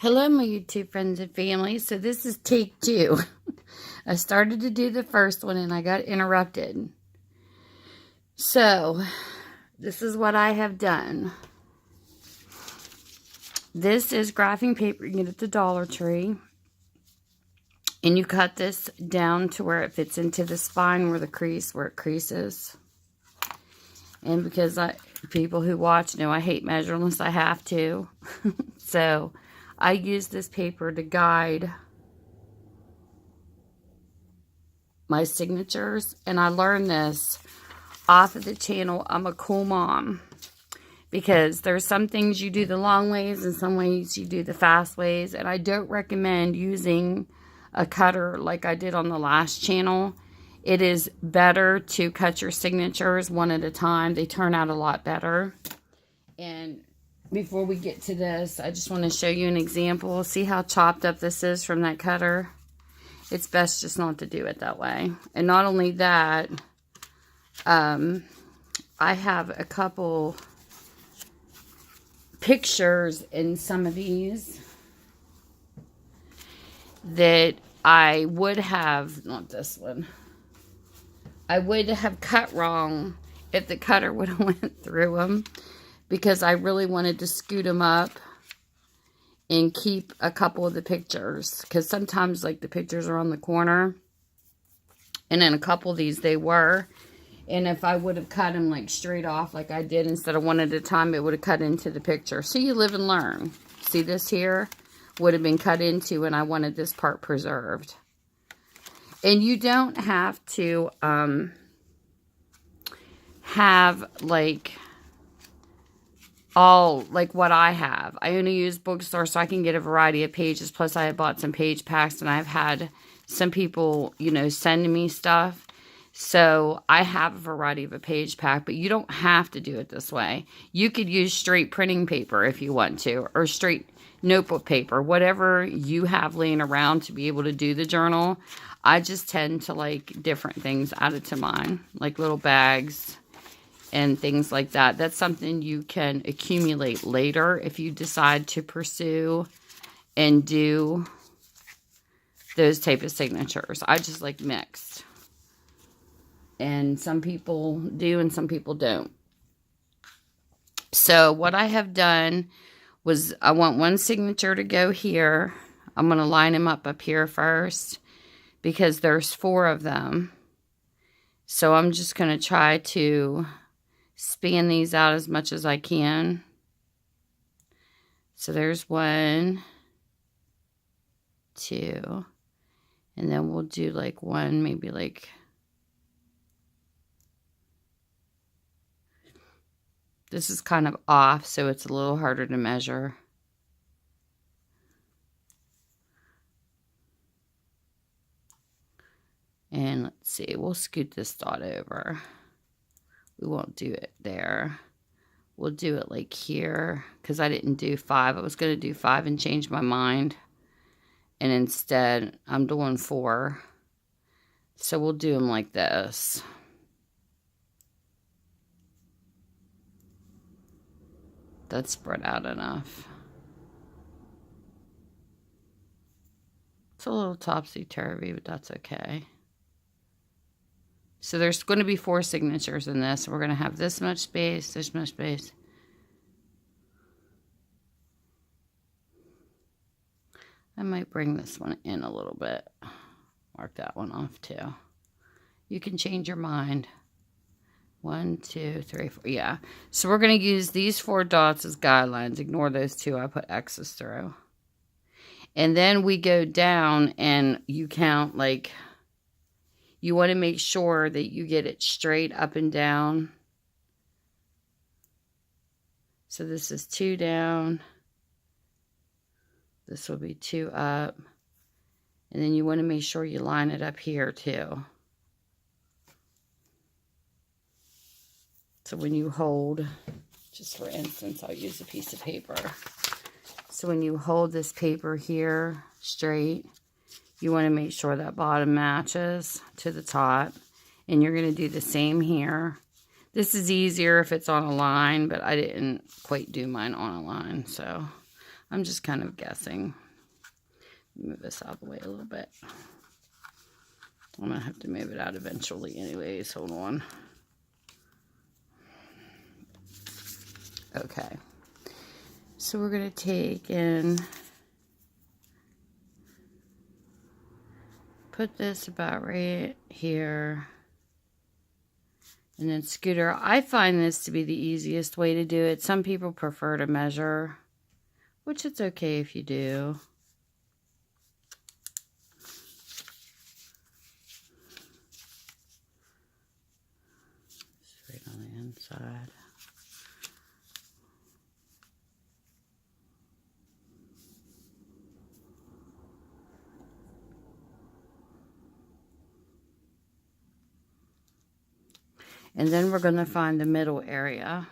Hello, my YouTube friends and family. So this is take two. I started to do the first one and I got interrupted. So this is what I have done. This is graphing paper you get at the Dollar Tree. And you cut this down to where it fits into the spine where it creases. And because people who watch know I hate measure unless I have to. So I use this paper to guide my signatures, and I learned this off of the channel I'm a Cool Mom, because there's some things you do the long ways and some ways you do the fast ways, and I don't recommend using a cutter like I did on the last channel. It is better to cut your signatures one at a time. They turn out a lot better. And before we get to this, I just want to show you an example. See how chopped up this is from that cutter? It's best just not to do it that way. And not only that, I have a couple pictures in some of these that I would have, not this one, I would have cut wrong if the cutter would have went through them, because I really wanted to scoot them up and keep a couple of the pictures, because sometimes like the pictures are on the corner, and then a couple of these they were, and if I would have cut them like straight off like I did instead of one at a time, it would have cut into the picture. So you live and learn. See, this here would have been cut into, and I wanted this part preserved. And you don't have to have like all like what I have. I only use Bookstore so I can get a variety of pages. Plus I have bought some page packs, and I've had some people, you know, send me stuff. So I have a variety of a page pack, but you don't have to do it this way. You could use straight printing paper if you want to, or straight notebook paper, whatever you have laying around to be able to do the journal. I just tend to like different things added to mine, like little bags and things like that. That's something you can accumulate later if you decide to pursue and do those type of signatures. I just like mixed. And some people do and some people don't. So what I have done was I want one signature to go here. I'm going to line them up here first because there's 4 of them. So I'm just going to try to span these out as much as I can. So there's 1, 2, and then we'll do like one, maybe like this is kind of off, so it's a little harder to measure. And let's see, we'll scoot this dot over. We won't do it there. We'll do it like here, because I didn't do 5. I was going to do 5 and change my mind. And instead, I'm doing 4. So we'll do them like this. That's spread out enough. It's a little topsy-turvy, but that's okay. So there's going to be 4 signatures in this. We're going to have this much space, this much space. I might bring this one in a little bit. Mark that one off too. You can change your mind. 1, 2, 3, 4. Yeah. So we're going to use these 4 dots as guidelines. Ignore those 2 I put X's through. And then we go down and you count, like, you want to make sure that you get it straight up and down. So this is 2 down. This will be 2 up. And then you want to make sure you line it up here too. So when you hold, just for instance, I'll use a piece of paper. So when you hold this paper here straight, you want to make sure that bottom matches to the top. And you're going to do the same here. This is easier if it's on a line, but I didn't quite do mine on a line. So I'm just kind of guessing. Move this out of the way a little bit. I'm going to have to move it out eventually anyways. Hold on. Okay. So we're going to take and put this about right here. And then Scooter, I find this to be the easiest way to do it. Some people prefer to measure, which it's okay if you do. Straight on the inside. And then we're going to find the middle area.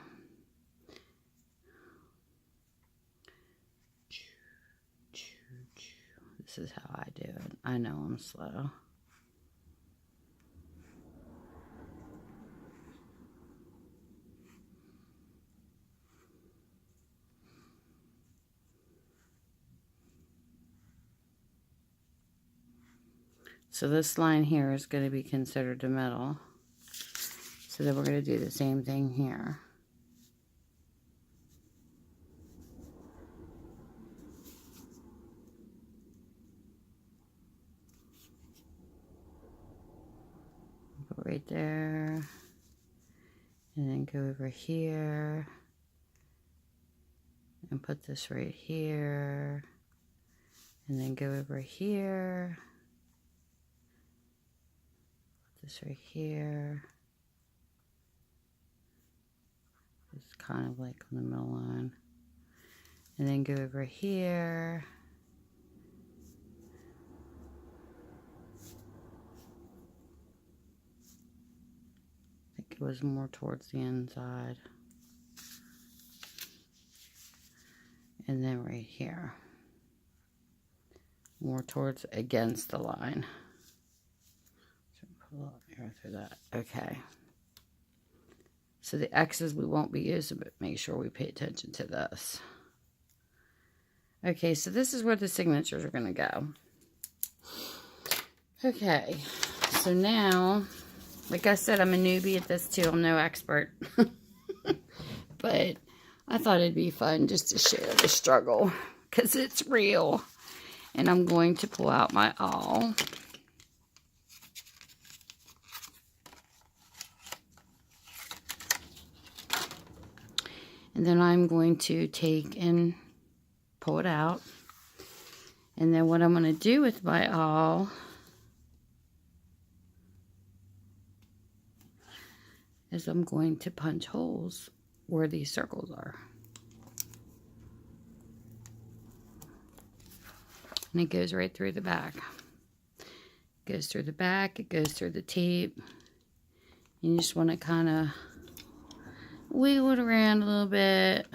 This is how I do it. I know I'm slow. So this line here is going to be considered the middle. So then we're going to do the same thing here. Go right there. And then go over here. And put this right here. And then go over here. Put this right here. It's kind of like on the middle line. And then go over here. I think it was more towards the inside. And then right here. More towards against the line. So pull a little air through that. Okay. So the X's we won't be using, but make sure we pay attention to this. Okay, so this is where the signatures are going to go. Okay, so now, like I said, I'm a newbie at this too. I'm no expert. But I thought it'd be fun just to share the struggle because it's real. And I'm going to pull out my awl. And then I'm going to take and pull it out. And then what I'm going to do with my awl is I'm going to punch holes where these circles are. And it goes right through the back. It goes through the back, it goes through the tape. You just want to kind of wiggle it around a little bit.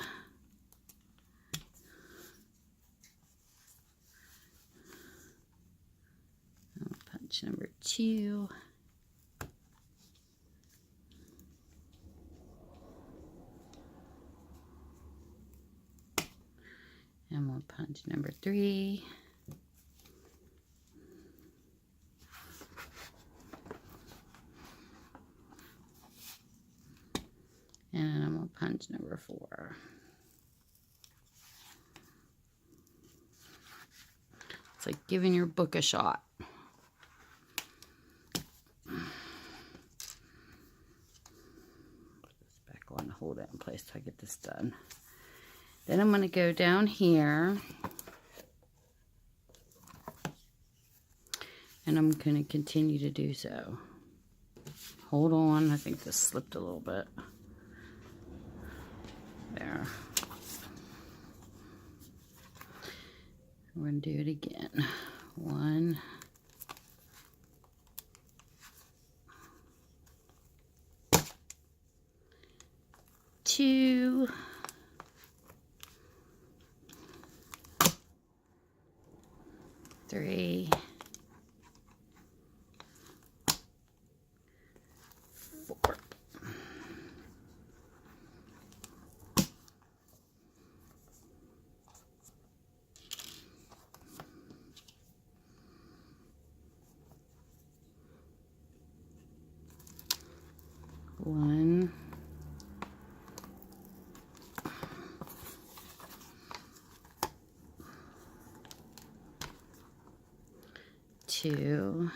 Punch number 2. And we'll punch number 3. And I'm going to punch number 4. It's like giving your book a shot. Put this back on, hold it in place till I get this done. Then I'm going to go down here. And I'm going to continue to do so. Hold on, I think this slipped a little bit. There. We're going to do it again. 1, 2, 3, 4. 2.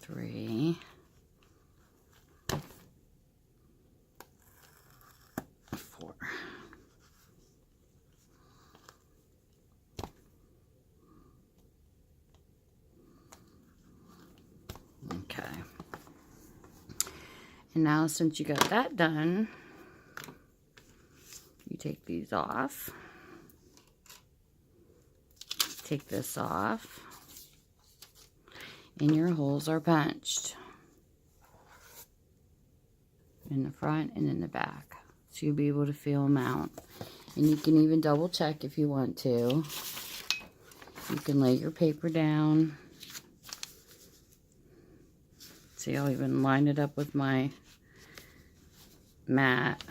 Three, 4. Okay. And now since you got that done, you take these off. Take this off. And your holes are punched in the front and in the back, so you'll be able to feel them out. And you can even double check if you want to. You can lay your paper down. See, I'll even line it up with my mat.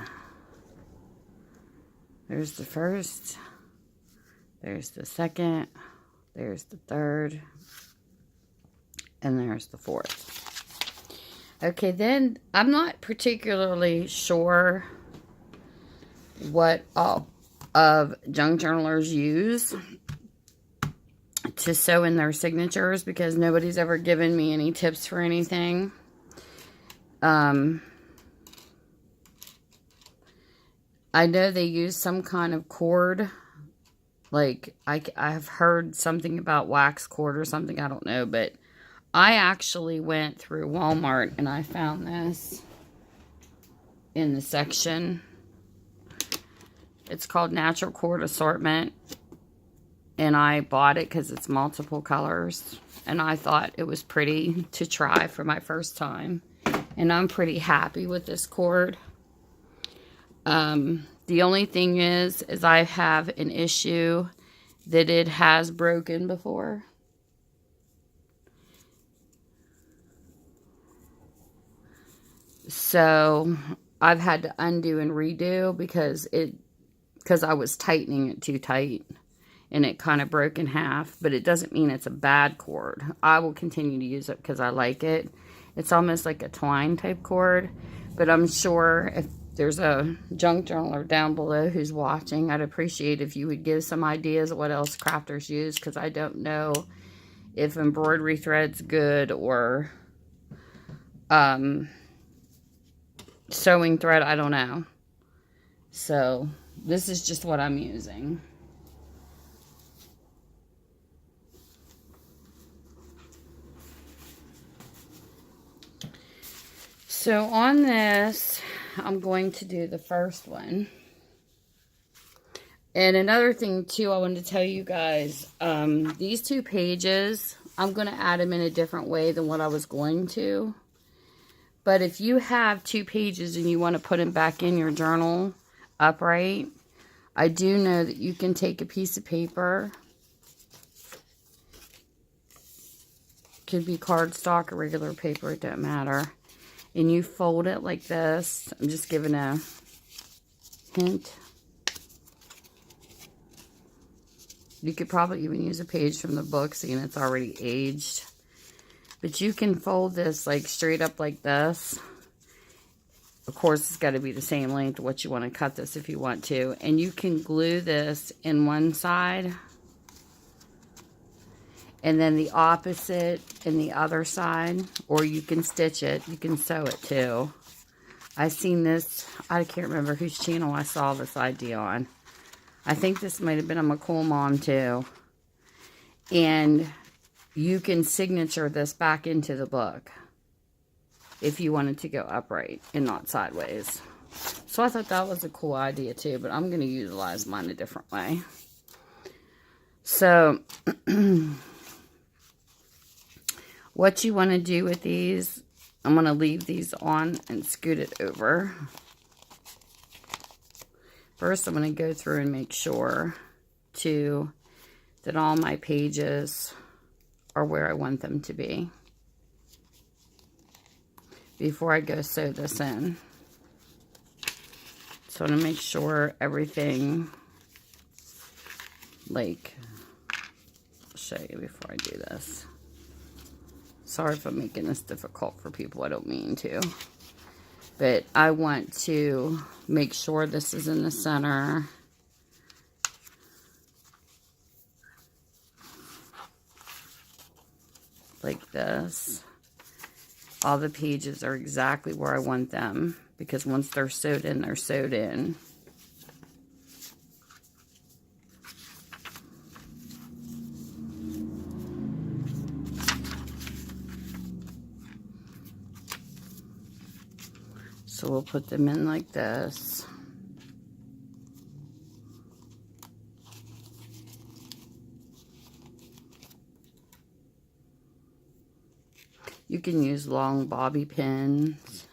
There's the first, there's the second, there's the third, and there's the fourth. Okay, then I'm not particularly sure what all of junk journalers use to sew in their signatures, because nobody's ever given me any tips for anything. I know they use some kind of cord. Like, I've heard something about wax cord or something, I don't know, but I actually went through Walmart and I found this in the section. It's called Natural Cord Assortment. And I bought it because it's multiple colors. And I thought it was pretty to try for my first time. And I'm pretty happy with this cord. The only thing is I have an issue that it has broken before. So I've had to undo and redo because I was tightening it too tight and it kind of broke in half, but it doesn't mean it's a bad cord. I will continue to use it because I like it. It's almost like a twine type cord, but I'm sure if there's a junk journaler down below who's watching, I'd appreciate if you would give some ideas of what else crafters use, because I don't know if embroidery thread's good or sewing thread, I don't know. So this is just what I'm using. So on this, I'm going to do the first one. And another thing too, I wanted to tell you guys, these 2 pages, I'm going to add them in a different way than what I was going to. But if you have 2 pages and you want to put them back in your journal upright, I do know that you can take a piece of paper. Could be cardstock or regular paper, it doesn't matter. And you fold it like this. I'm just giving a hint. You could probably even use a page from the book, seeing it's already aged. But you can fold this like straight up like this. Of course, it's got to be the same length of what you want to cut this if you want to. And you can glue this in one side. And then the opposite in the other side. Or you can stitch it. You can sew it too. I've seen this. I can't remember whose channel I saw this idea on. I think this might have been a McCool Mom too. And you can signature this back into the book if you wanted to go upright and not sideways. So I thought that was a cool idea too, but I'm going to utilize mine a different way. So what you want to do with these, I'm going to leave these on and scoot it over. First, I'm going to go through and make sure too that all my pages are where I want them to be before I go sew this in. So I'm going to make sure everything like show you before I do this. Sorry if I'm making this difficult for people. I don't mean to. But I want to make sure this is in the center. Like this. All the pages are exactly where I want them. Because once they're sewed in, they're sewed in. So we'll put them in like this. You can use long bobby pins.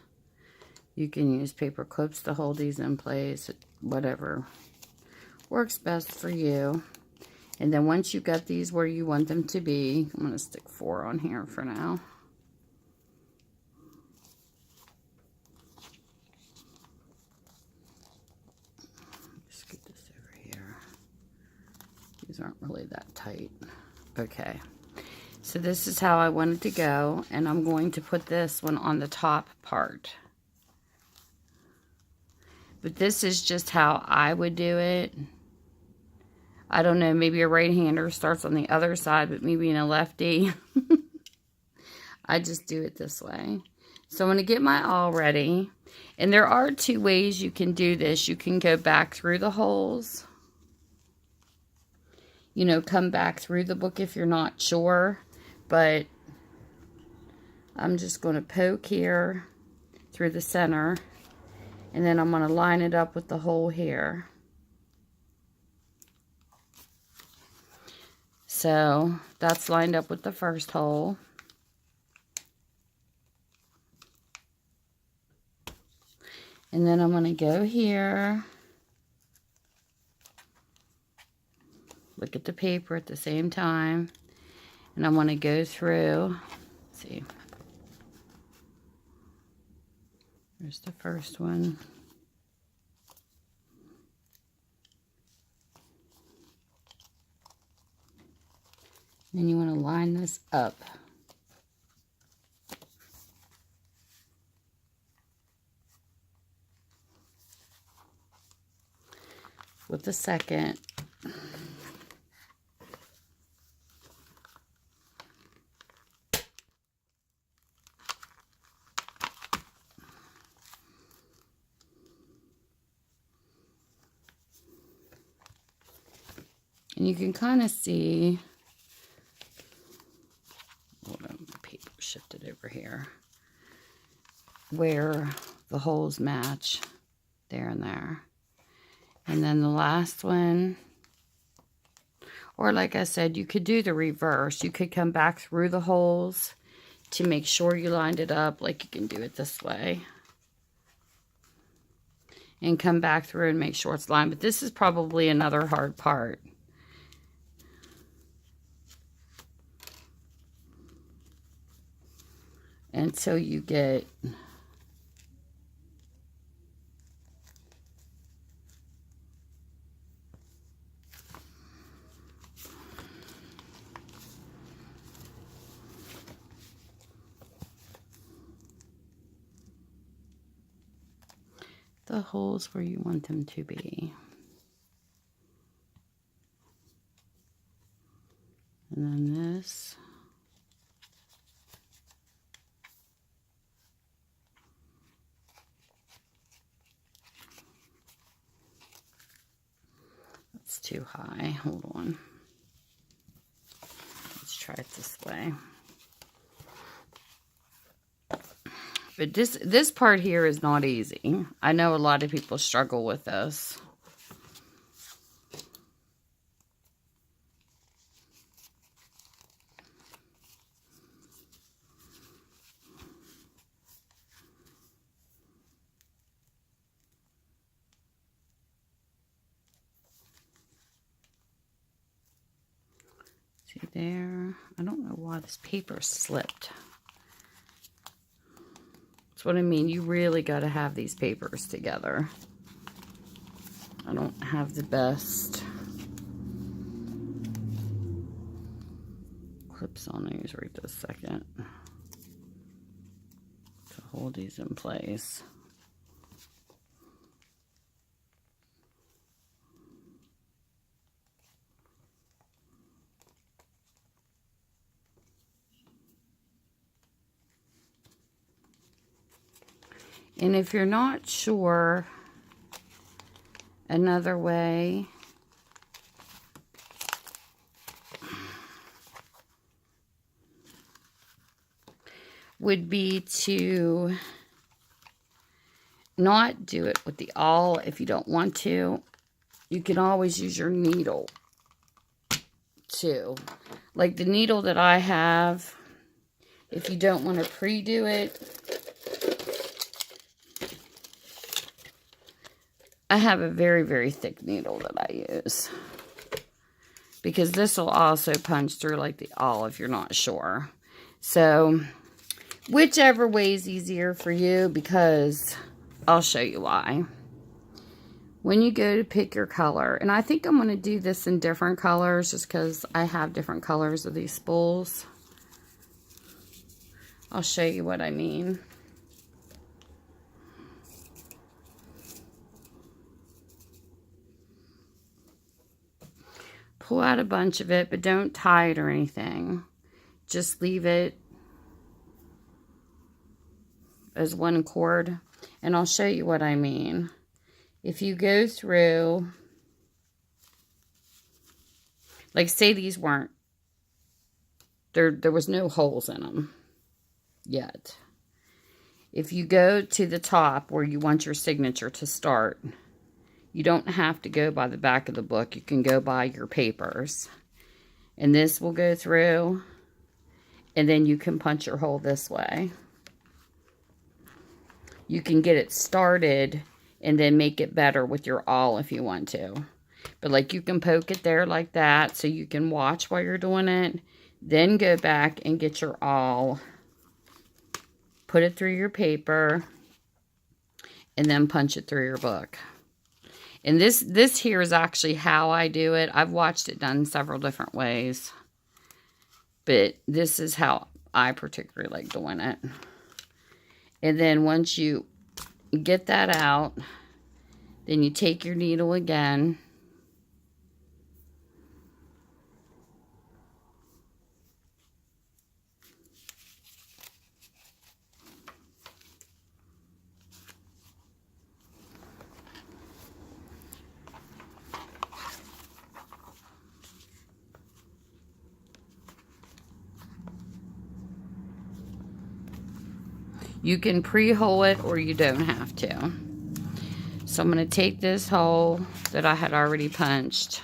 You can use paper clips to hold these in place. Whatever works best for you. And then once you got these where you want them to be, I'm going to stick 4 on here for now. Scoot this over here. These aren't really that tight. Okay. So this is how I want it to go. And I'm going to put this one on the top part. But this is just how I would do it. I don't know, maybe a right-hander starts on the other side, but me being a lefty, I just do it this way. So I'm going to get my awl ready. And there are 2 ways you can do this. You can go back through the holes. You know, come back through the book if you're not sure. But I'm just going to poke here through the center. And then I'm going to line it up with the hole here. So that's lined up with the first hole. And then I'm going to go here. Look at the paper at the same time. And I'm going to go through. Let's see. There's the first one. Then you want to line this up. With the second. And you can kind of see, hold on, my paper shifted over here, where the holes match there and there. And then the last one, or like I said, you could do the reverse. You could come back through the holes to make sure you lined it up, like you can do it this way. And come back through and make sure it's lined. But this is probably another hard part. Until you get the holes where you want them to be. And then this. That's too high. Hold on. Let's try it this way. But this part here is not easy. I know a lot of people struggle with this. See there? I don't know why this paper slipped. That's what I mean. You really got to have these papers together. I don't have the best. clips on these right this second to hold these in place. And if you're not sure, another way would be to not do it with the awl if you don't want to. You can always use your needle too. Like the needle that I have, if you don't want to pre-do it, I have a very, very thick needle that I use. Because this will also punch through like the awl if you're not sure. So, whichever way is easier for you, because I'll show you why. When you go to pick your color, and I think I'm going to do this in different colors just because I have different colors of these spools. I'll show you what I mean. Pull out a bunch of it, but don't tie it or anything. Just leave it as one cord, and I'll show you what I mean. If you go through, like say these weren't, there was no holes in them yet. If you go to the top where you want your signature to start, you don't have to go by the back of the book. You can go by your papers. And this will go through, and then you can punch your hole this way. You can get it started and then make it better with your awl if you want to. But like you can poke it there like that so you can watch while you're doing it. Then go back and get your awl. Put it through your paper. And then punch it through your book. And this here is actually how I do it. I've watched it done several different ways. But this is how I particularly like doing it. And then once you get that out, then you take your needle again. You can pre-hole it or you don't have to. So I'm going to take this hole that I had already punched.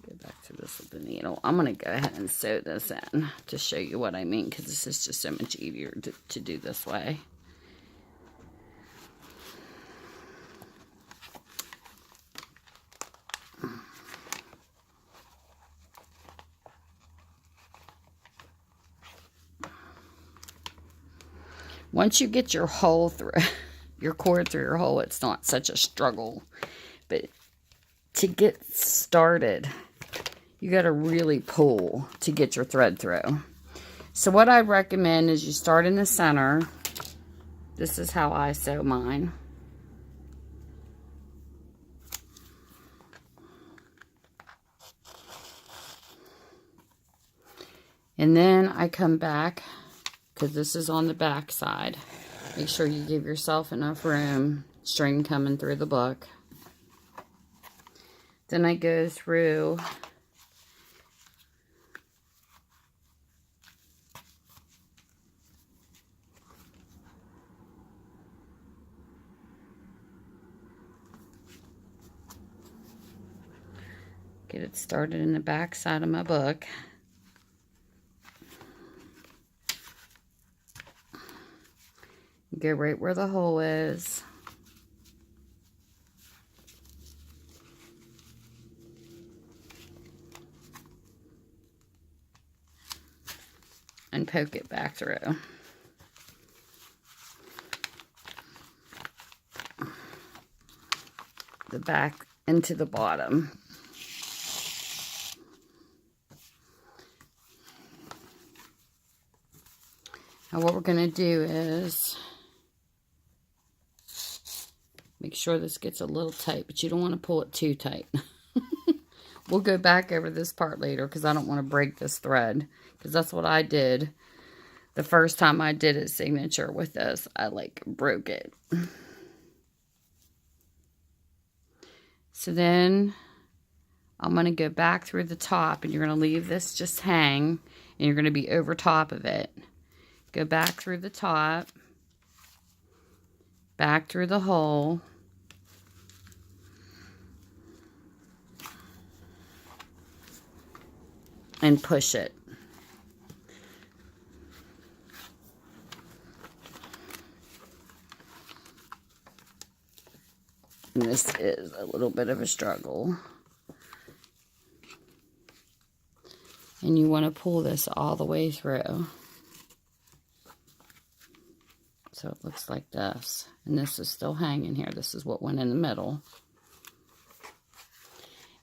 Go back to this with the needle. I'm going to go ahead and sew this in to show you what I mean, because this is just so much easier to do this way. Once you get your hole through, your cord through your hole, it's not such a struggle. But to get started, you got to really pull to get your thread through. So what I recommend is you start in the center. This is how I sew mine. And then I come back, because this is on the back side. Make sure you give yourself enough room, string coming through the book. Then I go through get it started in the back side of my book. Go right where the hole is. And poke it back through. The back into the bottom. Now what we're going to do is make sure this gets a little tight, but you don't want to pull it too tight. We'll go back over this part later because I don't want to break this thread, because that's what I did the first time I did a signature with this. I like broke it. So then I'm going to go back through the top, and you're going to leave this just hang, and you're going to be over top of it. Go back through the top, back through the hole, and push it. And this is a little bit of a struggle. And you want to pull this all the way through. So it looks like this. And this is still hanging here. This is what went in the middle.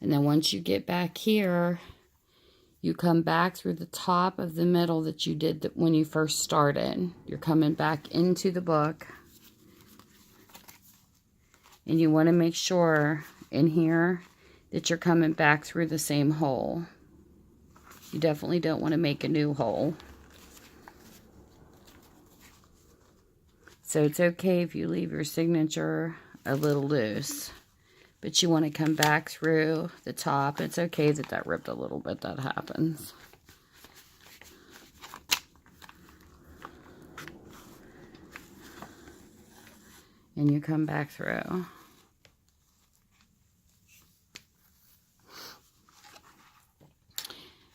And then once you get back here, you come back through the top of the middle that you did when you first started. You're coming back into the book. And you want to make sure in here that you're coming back through the same hole. You definitely don't want to make a new hole. So it's okay if you leave your signature a little loose. But you want to come back through the top. It's okay that that ripped a little bit. That happens. And you come back through.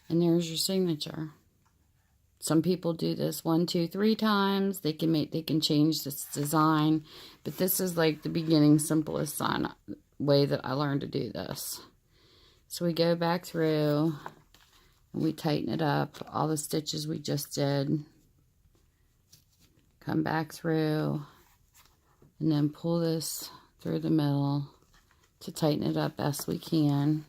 And there's your signature. Some people do this 1, 2, 3 times. They can change this design. But this is like the beginning simplest way that I learned to do this. So we go back through and we tighten it up. All the stitches we just did. Come back through. And then pull this through the middle to tighten it up best we can.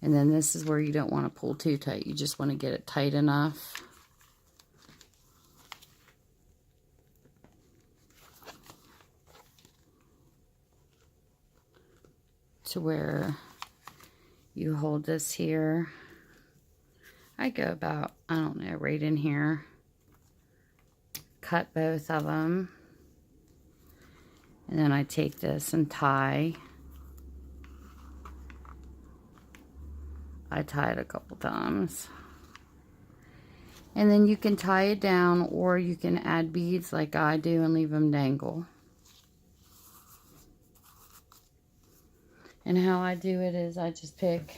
And then this is where you don't want to pull too tight. You just want to get it tight enough. To where you hold this here. I go about, I don't know, right in here. Cut both of them. And then I take this and tie. I tie it a couple times. And then you can tie it down, or you can add beads like I do and leave them dangle. And how I do it is I just pick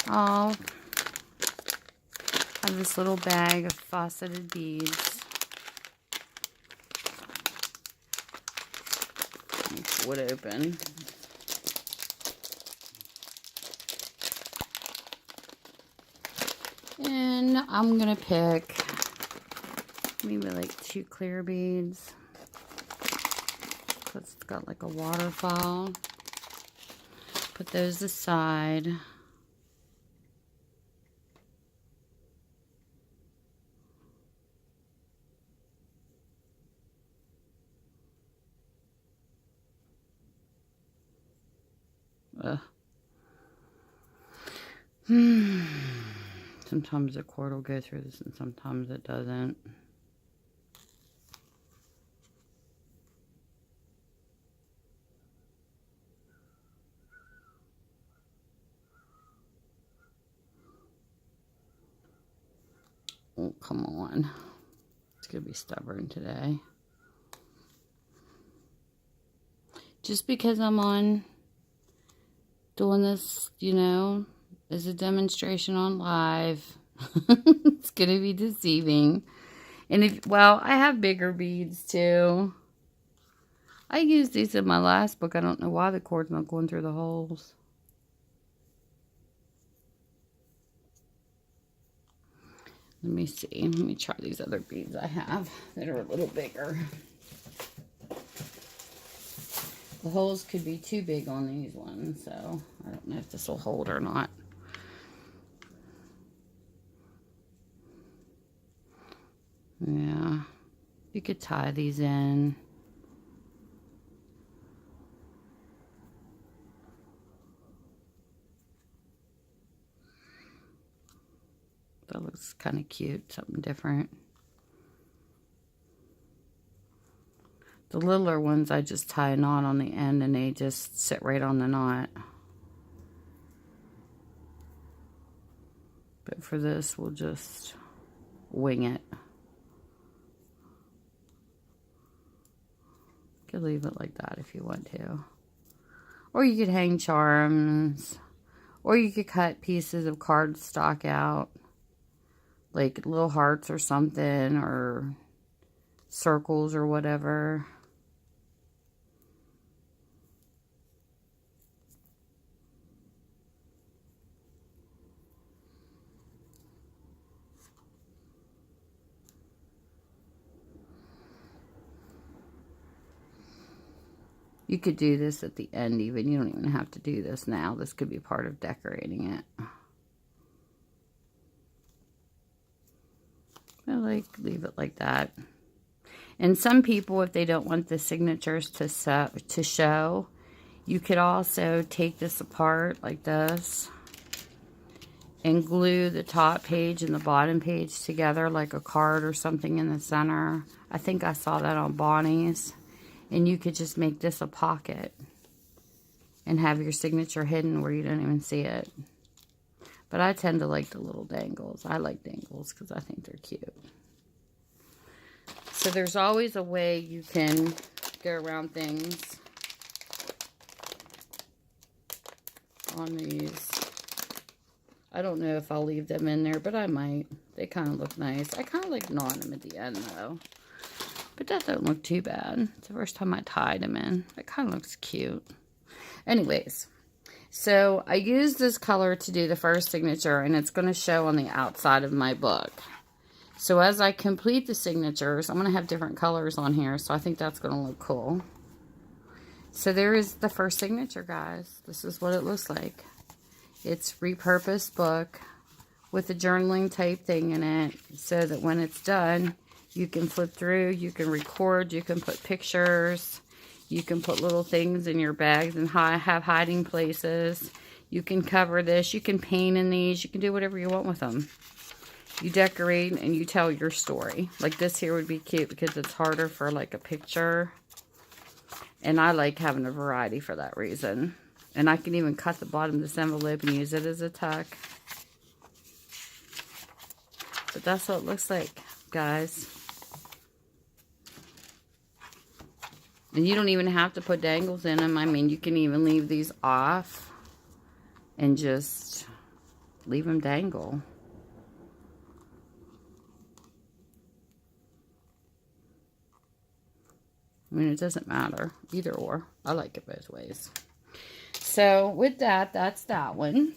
all of this little bag of faceted beads. Let me pull it open. And I'm going to pick maybe like 2 clear beads. So it's got like a waterfall. Put those aside. Sometimes the cord will go through this and sometimes it doesn't. Oh, come on. It's going to be stubborn today. Just because I'm on doing this, you know, as a demonstration on live, it's going to be deceiving. And if, well, I have bigger beads too. I used these in my last book. I don't know why the cord's not going through the holes. Let me see. Let me try these other beads I have that are a little bigger. The holes could be too big on these ones, so I don't know if this will hold or not. Yeah. You could tie these in. That looks kind of cute, something different. The littler ones, I just tie a knot on the end and they just sit right on the knot. But for this, we'll just wing it. You could leave it like that if you want to. Or you could hang charms. Or you could cut pieces of cardstock out. Like little hearts or something, or circles or whatever. You could do this at the end even. You don't even have to do this now. This could be part of decorating it. I like leave it like that. And some people, if they don't want the signatures to show, you could also take this apart like this and glue the top page and the bottom page together like a card or something in the center. I think I saw that on Bonnie's. And you could just make this a pocket and have your signature hidden where you don't even see it. But I tend to like the little dangles. I like dangles because I think they're cute. So there's always a way you can go around things on these. I don't know if I'll leave them in there, but I might. They kind of look nice. I kind of like gnawing them at the end though. But that don't look too bad. It's the first time I tied them in. It kind of looks cute. Anyways, so I used this color to do the first signature, and it's going to show on the outside of my book. So as I complete the signatures, I'm going to have different colors on here, so I think that's going to look cool. So there is the first signature, guys. This is what it looks like. It's repurposed book with a journaling type thing in it, so that when it's done, you can flip through, you can record, you can put pictures, you can put little things in your bags and have hiding places. You can cover this, you can paint in these, you can do whatever you want with them. You decorate and you tell your story. Like this here would be cute because it's harder for like a picture. And I like having a variety for that reason. And I can even cut the bottom of this envelope and use it as a tuck. But that's what it looks like, guys. And you don't even have to put dangles in them. I mean, you can even leave these off and just leave them dangle. I mean, it doesn't matter. Either or. I like it both ways. So, with that, that's that one.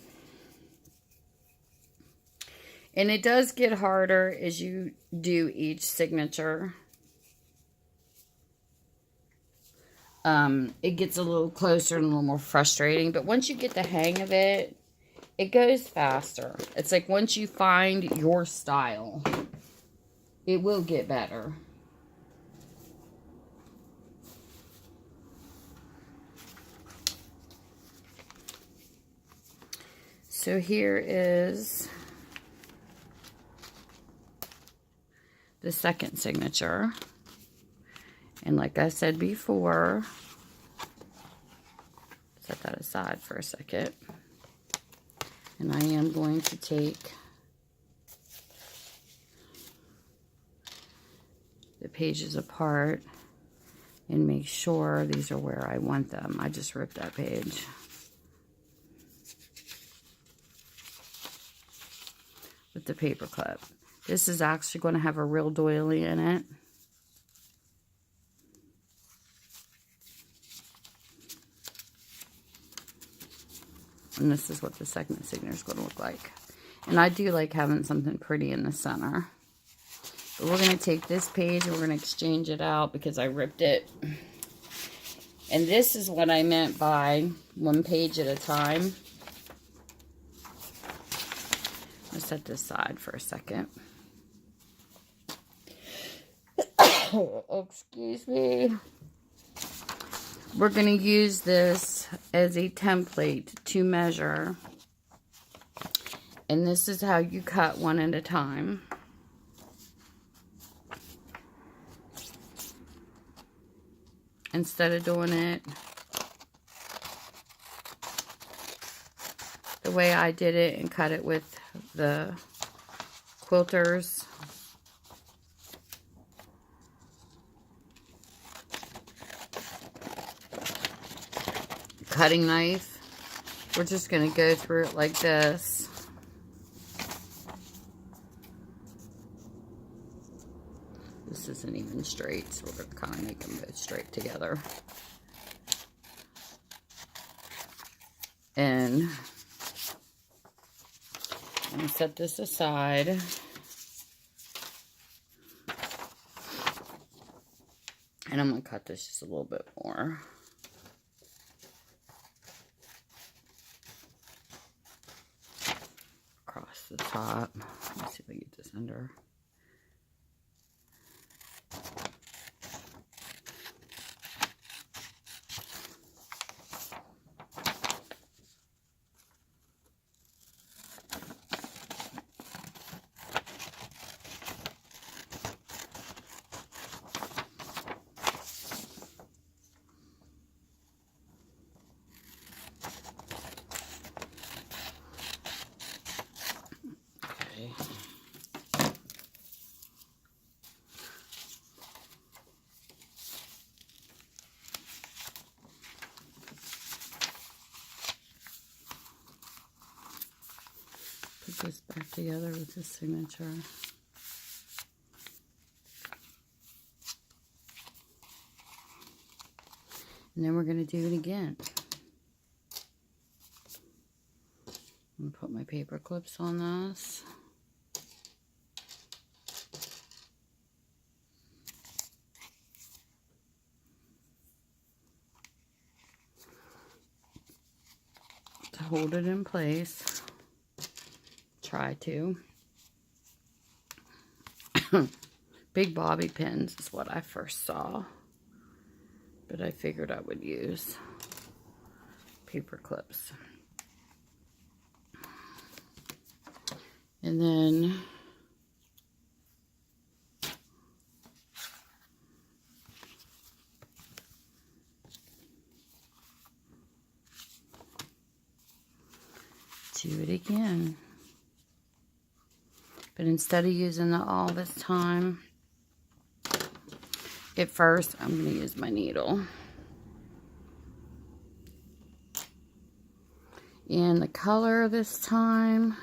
And it does get harder as you do each signature. It gets a little closer and a little more frustrating. But once you get the hang of it, it goes faster. It's like once you find your style, it will get better. So here is the second signature. And like I said before, set that aside for a second. And I am going to take the pages apart and make sure these are where I want them. I just ripped that page. With the paper clip. This is actually going to have a real doily in it. And this is what the second signature is going to look like. And I do like having something pretty in the center. But we're going to take this page and we're going to exchange it out because I ripped it. And this is what I meant by one page at a time. Let's set this aside for a second. Excuse me. We're going to use this as a template to measure. And this is how you cut one at a time. Instead of doing it the way I did it and cut it with the quilters. Cutting knife. We're just going to go through it like this. This isn't even straight, so we're going to kind of make them both straight together. And I'm going to set this aside. And I'm going to cut this just a little bit more. Across the top. Let's see if I get this under. Put this back together with the signature. And then we're going to do it again. I'm going to put my paper clips on this. To hold it in place. Try to. Big bobby pins is what I first saw. But I figured I would use paper clips. And then do it again. But instead of using the awl this time, at first I'm going to use my needle. And the color this time,